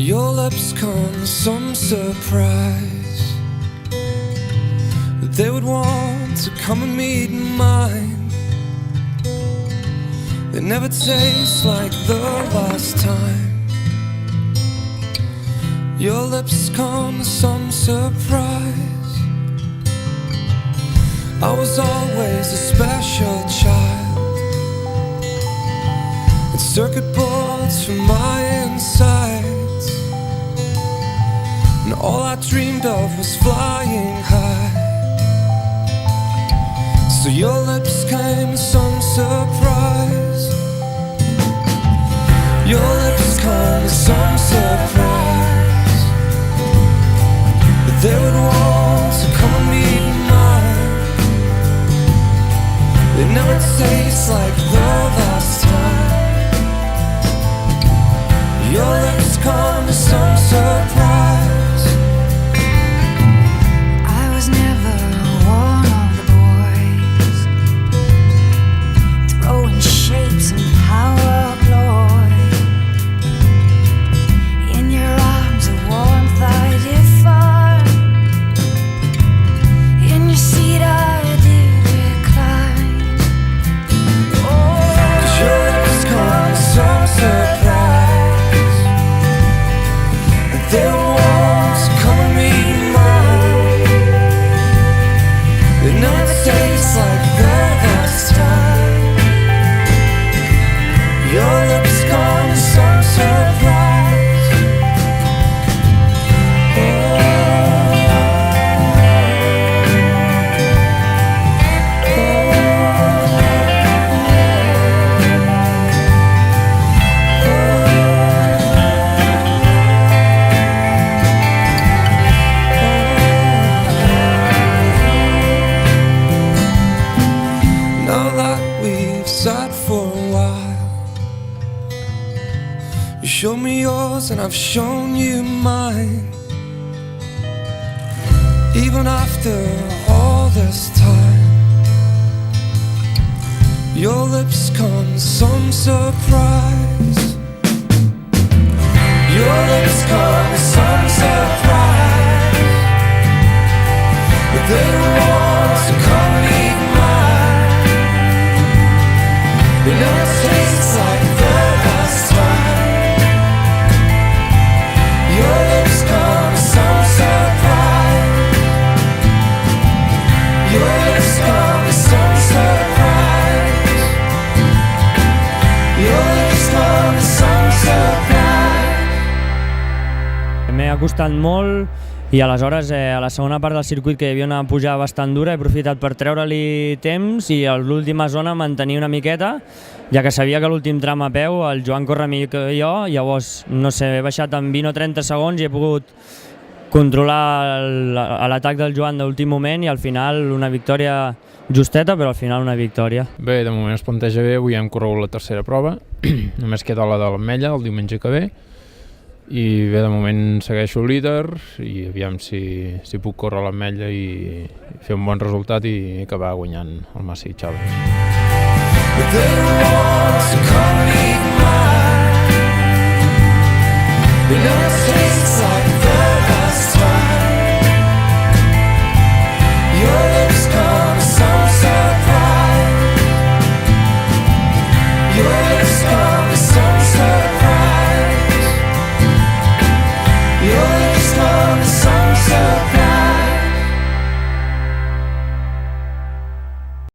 your lips come as some surprise, that they would want to come and meet mine. They never taste like the last time. Your lips come as some surprise. I was always a special child, and circuit boards for my insides, and all I dreamed of was flying high. So your lips came as some surprise. Your lips come as some surprise, but they would want to come and meet mine. They never taste like the last time. Your lips come as some surprise. I was never one of the boys throwing shapes and power ploy. In your arms a warmth I define. In your seat I did recline. Cause your lips come as some surprise, that they would want to come and meet mine. They never taste like the last time. Your lips come as some surprise. Now that we've sat for a while, you showed me yours and I've shown you mine. Even after all this time, your lips come as some surprise. Your lips come as some surprise, but they want to come meet mine. They never taste like the last time. Your lips come as some surprise. Your lips come as some surprise. Your lips come as some surprise. M'he acostat molt i aleshores a la segona part del circuit, que hi havia una pujada bastant dura, he aprofitat per treure-li temps i a l'última zona mantenir una miqueta, ja que sabia que l'últim tram a peu el Joan corre millor que jo. Llavors, no sé, he baixat en 20 o 30 segons i he pogut controlar l'atac del Joan d'últim moment i al final una victòria justeta, però al final una victòria. Bé, de moment es planteja bé, avui hem corregut la tercera prova, només queda la de l'Ametlla el diumenge que ve, i bé, de moment segueixo líder i aviam si puc córrer l'Ametlla i fer un bon resultat i acabar guanyant el Massey Challenge. But they want to come meet mine. They never taste like